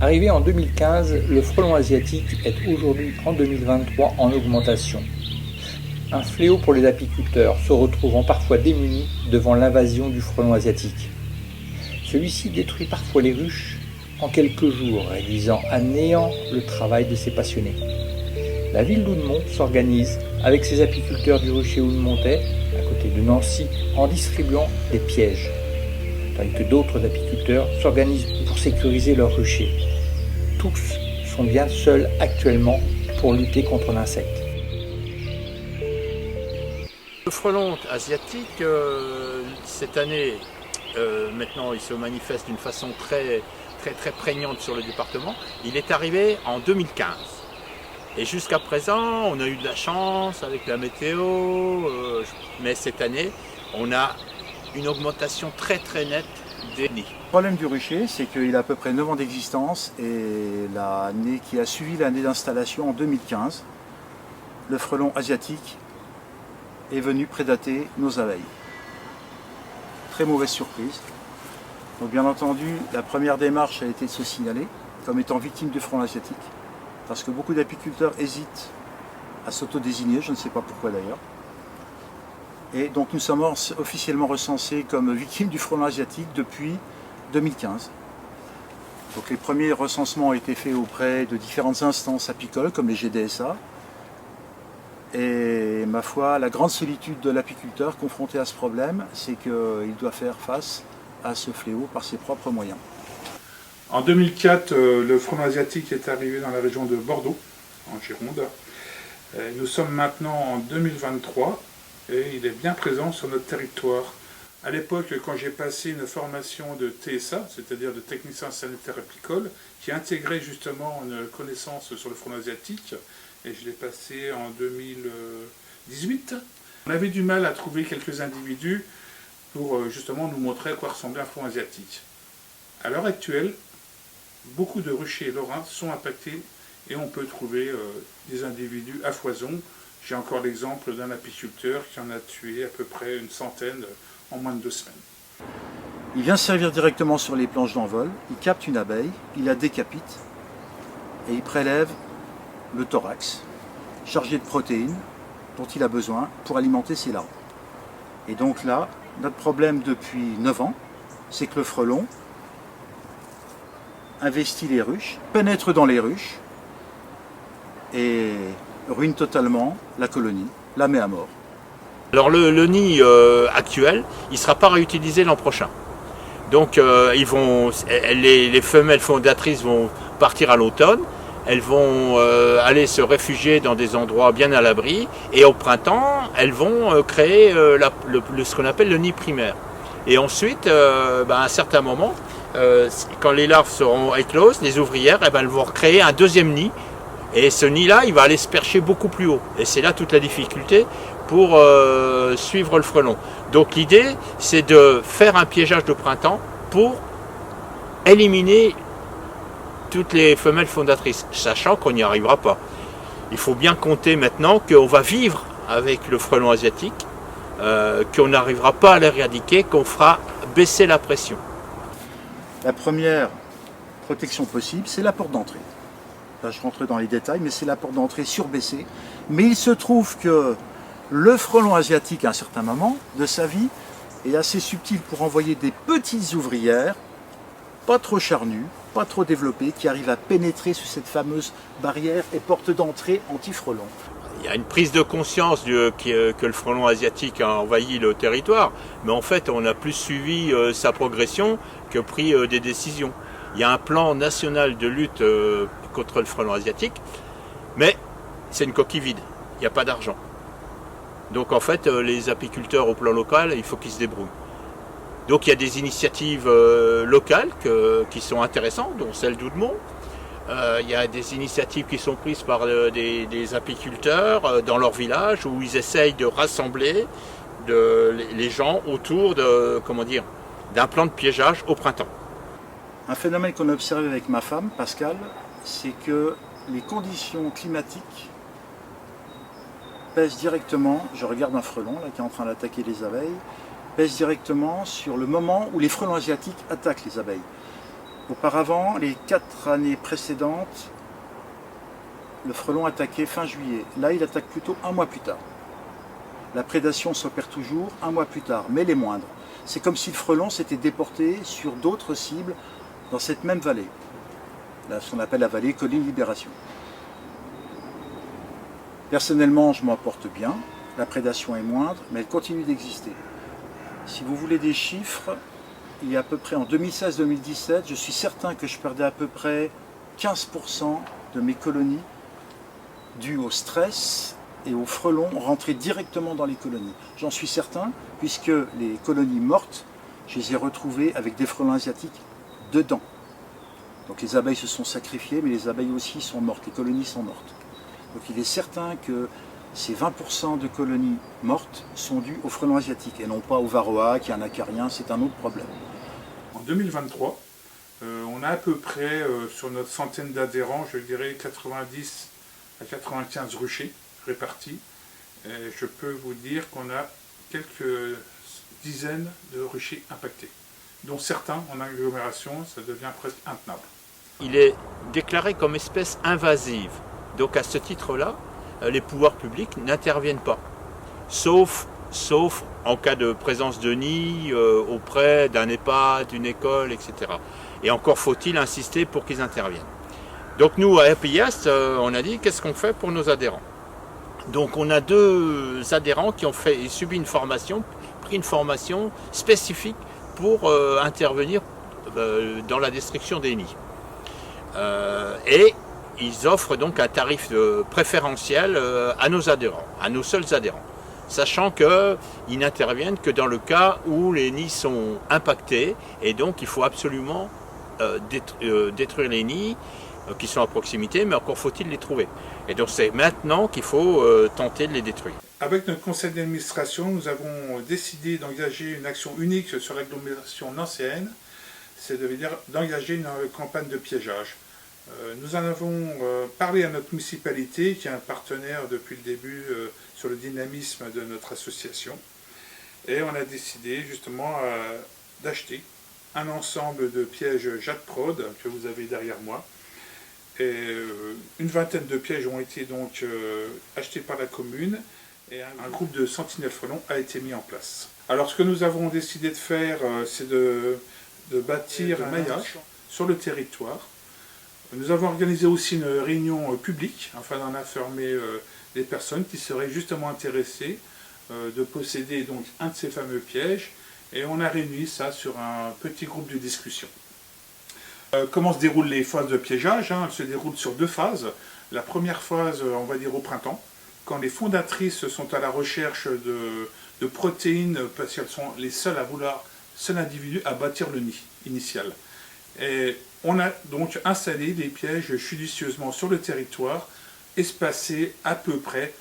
Arrivé en 2015, le frelon asiatique est aujourd'hui en 2023 en augmentation. Un fléau pour les apiculteurs, se retrouvant parfois démunis devant l'invasion du frelon asiatique. Celui-ci détruit parfois les ruches en quelques jours, réduisant à néant le travail de ces passionnés. La ville d'Houdemont s'organise avec ses apiculteurs du rucher Houdemontais, à côté de Nancy, en distribuant des pièges, tandis que d'autres apiculteurs s'organisent pour sécuriser leurs ruchers. Tous sont bien seuls actuellement pour lutter contre l'insecte. Le frelon asiatique, cette année, maintenant il se manifeste d'une façon très prégnante sur le département. Il est arrivé en 2015. Et jusqu'à présent, on a eu de la chance avec la météo, mais cette année, on a une augmentation très nette des nids. Le problème du rucher, c'est qu'il a à peu près 9 ans d'existence et l'année qui a suivi l'année d'installation en 2015, le frelon asiatique est venu prédater nos abeilles. Très mauvaise surprise. Donc bien entendu, la première démarche a été de se signaler comme étant victime du frelon asiatique, parce que beaucoup d'apiculteurs hésitent à s'auto-désigner, je ne sais pas pourquoi d'ailleurs. Et donc nous sommes officiellement recensés comme victimes du frelon asiatique depuis 2015. Donc les premiers recensements ont été faits auprès de différentes instances apicoles comme les GDSA. Et ma foi, la grande solitude de l'apiculteur confronté à ce problème, c'est qu'il doit faire face à ce fléau par ses propres moyens. En 2004, le frelon asiatique est arrivé dans la région de Bordeaux, en Gironde. Nous sommes maintenant en 2023 et il est bien présent sur notre territoire. À l'époque, quand j'ai passé une formation de TSA, c'est-à-dire de technicien sanitaire apicole, qui intégrait justement une connaissance sur le frelon asiatique, et je l'ai passé en 2018. On avait du mal à trouver quelques individus pour justement nous montrer à quoi ressemblait un frelon asiatique. À l'heure actuelle, beaucoup de ruchers lorrains sont impactés et on peut trouver des individus à foison. J'ai encore l'exemple d'un apiculteur qui en a tué à peu près une centaine en moins de 2 semaines. Il vient servir directement sur les planches d'envol, il capte une abeille, il la décapite et il prélève le thorax, chargé de protéines dont il a besoin pour alimenter ses larves. Et donc là, notre problème depuis 9 ans, c'est que le frelon investit les ruches, pénètre dans les ruches et ruine totalement la colonie, la met à mort. Alors le nid actuel, il ne sera pas réutilisé l'an prochain. Donc les femelles fondatrices vont partir à l'automne. Elles vont aller se réfugier dans des endroits bien à l'abri et au printemps, elles vont créer ce qu'on appelle le nid primaire. Et ensuite, à un certain moment, quand les larves seront écloses, les ouvrières, elles vont recréer un deuxième nid. Et ce nid-là, il va aller se percher beaucoup plus haut. Et c'est là toute la difficulté pour suivre le frelon. Donc l'idée, c'est de faire un piégeage de printemps pour éliminer toutes les femelles fondatrices, sachant qu'on n'y arrivera pas. Il faut bien compter maintenant qu'on va vivre avec le frelon asiatique, qu'on n'arrivera pas à l'éradiquer, qu'on fera baisser la pression. La première protection possible, c'est la porte d'entrée. Là, je rentre dans les détails, mais c'est la porte d'entrée surbaissée. Mais il se trouve que le frelon asiatique, à un certain moment de sa vie, est assez subtil pour envoyer des petites ouvrières, pas trop charnues, pas trop développées, qui arrivent à pénétrer sous cette fameuse barrière et porte d'entrée anti-frelon. Il y a une prise de conscience que le frelon asiatique a envahi le territoire, mais en fait on a plus suivi sa progression que pris des décisions. Il y a un plan national de lutte contre le frelon asiatique, mais c'est une coquille vide, il n'y a pas d'argent. Donc en fait les apiculteurs au plan local, il faut qu'ils se débrouillent. Donc il y a des initiatives locales qui sont intéressantes, dont celle d'Houdemont. Il y a des initiatives qui sont prises par des apiculteurs dans leur village où ils essayent de rassembler les gens autour d'un plan de piégeage au printemps. Un phénomène qu'on a observé avec ma femme, Pascal, c'est que les conditions climatiques pèsent directement, je regarde un frelon là, qui est en train d'attaquer les abeilles, pèsent directement sur le moment où les frelons asiatiques attaquent les abeilles. Auparavant, les 4 années précédentes, le frelon attaquait fin juillet. Là, il attaque plutôt un mois plus tard. La prédation s'opère toujours un mois plus tard, mais les moindres. C'est comme si le frelon s'était déporté sur d'autres cibles dans cette même vallée. Là, ce qu'on appelle la vallée Colline Libération. Personnellement, je m'en porte bien. La prédation est moindre, mais elle continue d'exister. Si vous voulez des chiffres, il y a à peu près en 2016-2017, je suis certain que je perdais à peu près 15% de mes colonies dues au stress et aux frelons rentrés directement dans les colonies. J'en suis certain, puisque les colonies mortes, je les ai retrouvées avec des frelons asiatiques dedans. Donc les abeilles se sont sacrifiées, mais les abeilles aussi sont mortes, les colonies sont mortes. Donc il est certain que ces 20% de colonies mortes sont dues aux frelons asiatiques, et non pas au varroa, qui est un acarien, c'est un autre problème. En 2023, on a à peu près sur notre centaine d'adhérents, je dirais 90 à 95 ruchers répartis. Et je peux vous dire qu'on a quelques dizaines de ruchers impactés, dont certains en agglomération, ça devient presque intenable. Il est déclaré comme espèce invasive. Donc à ce titre-là, les pouvoirs publics n'interviennent pas. Sauf en cas de présence de nid auprès d'un EHPAD, d'une école, etc. Et encore faut-il insister pour qu'ils interviennent. Donc nous, à Happy Est, on a dit qu'est-ce qu'on fait pour nos adhérents. Donc on a 2 adhérents qui ont subi une formation, pris une formation spécifique pour intervenir dans la destruction des nids. Et ils offrent donc un tarif préférentiel à nos adhérents, à nos seuls adhérents. Sachant qu'ils n'interviennent que dans le cas où les nids sont impactés, et donc il faut absolument détruire les nids qui sont à proximité, mais encore faut-il les trouver. Et donc c'est maintenant qu'il faut tenter de les détruire. Avec notre conseil d'administration, nous avons décidé d'engager une action unique sur l'agglomération nancéenne, c'est d'engager une campagne de piégeage. Nous en avons parlé à notre municipalité, qui est un partenaire depuis le début sur le dynamisme de notre association. Et on a décidé justement d'acheter un ensemble de pièges Jadprod que vous avez derrière moi. Et une vingtaine de pièges ont été donc achetés par la commune et un groupe de sentinelles frelons a été mis en place. Alors ce que nous avons décidé de faire, c'est de bâtir un maillage sur le territoire. Nous avons organisé aussi une réunion publique afin d'en informer les personnes qui seraient justement intéressées de posséder donc un de ces fameux pièges, et on a réuni ça sur un petit groupe de discussion. Comment se déroulent les phases de piégeage? Elles se déroulent sur 2 phases. La première phase, on va dire au printemps, quand les fondatrices sont à la recherche de protéines, parce qu'elles sont les seules individus à bâtir le nid initial. Et on a donc installé des pièges judicieusement sur le territoire, espacés à peu près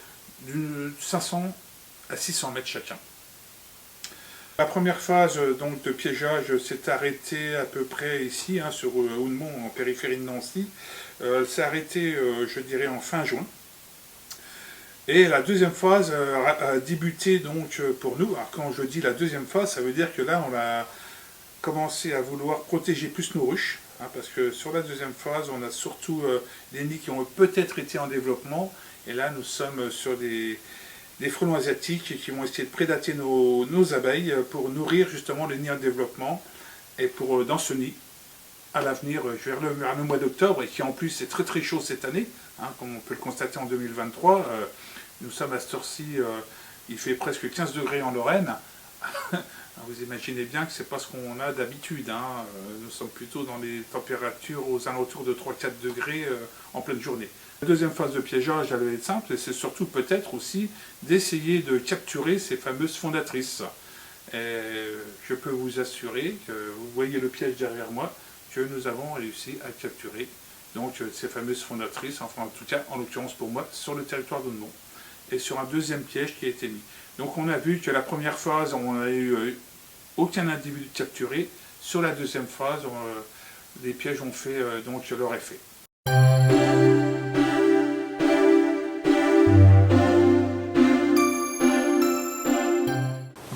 de 500 à 600 mètres chacun. La première phase donc, de piégeage s'est arrêtée à peu près ici, sur Houndemont, en périphérie de Nancy. S'est arrêtée, je dirais, en fin juin. Et la deuxième phase a débuté donc pour nous. Alors quand je dis la deuxième phase, ça veut dire que là, on a commencé à vouloir protéger plus nos ruches. Parce que sur la deuxième phase, on a surtout des nids qui ont peut-être été en développement. Et là, nous sommes sur des frelons asiatiques qui vont essayer de prédater nos abeilles pour nourrir justement les nids en développement. Et pour dans ce nid, à l'avenir, vers le mois d'octobre, et qui en plus est très très chaud cette année, comme on peut le constater en 2023, nous sommes à cette heure-ci, il fait presque 15 degrés en Lorraine. Vous imaginez bien que ce n'est pas ce qu'on a d'habitude. Nous sommes plutôt dans les températures aux alentours de 3-4 degrés en pleine journée. La deuxième phase de piégeage, elle va être simple, et c'est surtout peut-être aussi d'essayer de capturer ces fameuses fondatrices. Et je peux vous assurer que vous voyez le piège derrière moi, que nous avons réussi à capturer donc ces fameuses fondatrices, enfin en tout cas, en l'occurrence pour moi, sur le territoire d'Houndemont, et sur un deuxième piège qui a été mis. Donc on a vu que la première phase, on n'a eu aucun individu capturé. Sur la deuxième phase, les pièges ont fait donc leur effet.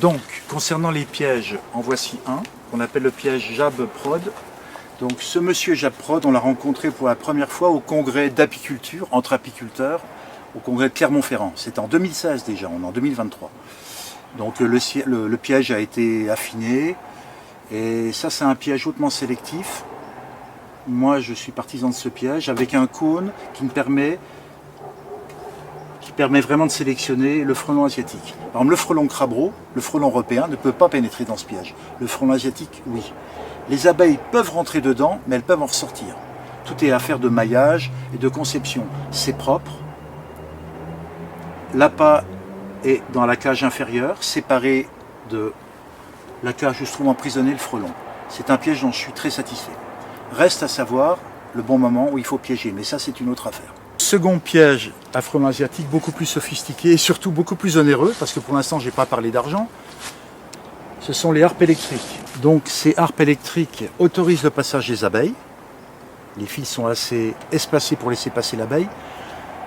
Donc, concernant les pièges, en voici un, qu'on appelle le piège Jadprod. Donc ce monsieur Jacques Prod, on l'a rencontré pour la première fois au congrès d'apiculture, entre apiculteurs, au congrès de Clermont-Ferrand. C'est en 2016 déjà, on est en 2023. Donc le piège a été affiné, et ça c'est un piège hautement sélectif. Moi je suis partisan de ce piège, avec un cône qui permet vraiment de sélectionner le frelon asiatique. Par exemple le frelon crabreau, le frelon européen ne peut pas pénétrer dans ce piège. Le frelon asiatique, oui. Les abeilles peuvent rentrer dedans, mais elles peuvent en ressortir. Tout est affaire de maillage et de conception. C'est propre. L'appât est dans la cage inférieure, séparé de la cage où se trouve emprisonné le frelon. C'est un piège dont je suis très satisfait. Reste à savoir le bon moment où il faut piéger, mais ça c'est une autre affaire. Second piège à frelon asiatique, beaucoup plus sophistiqué et surtout beaucoup plus onéreux, parce que pour l'instant je n'ai pas parlé d'argent, ce sont les harpes électriques. Donc ces harpes électriques autorisent le passage des abeilles. Les fils sont assez espacés pour laisser passer l'abeille,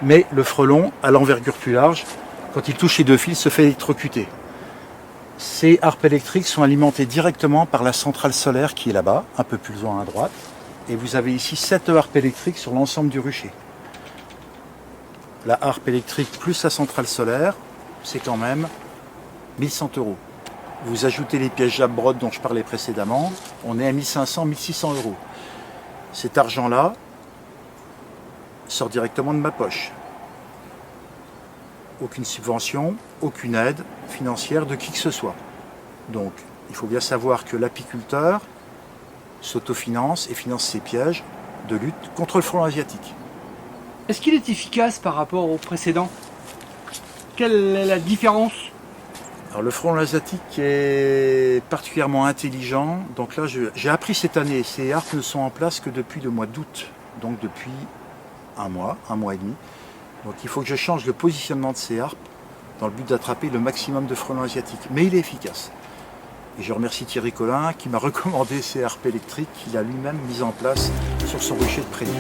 mais le frelon, à l'envergure plus large, quand il touche les deux fils, se fait électrocuter. Ces harpes électriques sont alimentées directement par la centrale solaire qui est là-bas, un peu plus loin à droite. Et vous avez ici 7 harpes électriques sur l'ensemble du rucher. La harpe électrique plus la centrale solaire, c'est quand même 1100 €. Vous ajoutez les pièges Jacques Prod dont je parlais précédemment, on est à 1500, 1600 €. Cet argent-là sort directement de ma poche. Aucune subvention, aucune aide financière de qui que ce soit. Donc, il faut bien savoir que l'apiculteur s'autofinance et finance ses pièges de lutte contre le frelon asiatique. Est-ce qu'il est efficace par rapport au précédent? Quelle est la différence? Alors, le frelon asiatique est particulièrement intelligent. Donc là, j'ai appris cette année, ces harpes ne sont en place que depuis le mois d'août. Donc depuis un mois et demi. Donc il faut que je change le positionnement de ces harpes dans le but d'attraper le maximum de frelons asiatiques. Mais il est efficace. Et je remercie Thierry Collin qui m'a recommandé ces harpes électriques qu'il a lui-même mises en place sur son rucher de prairie.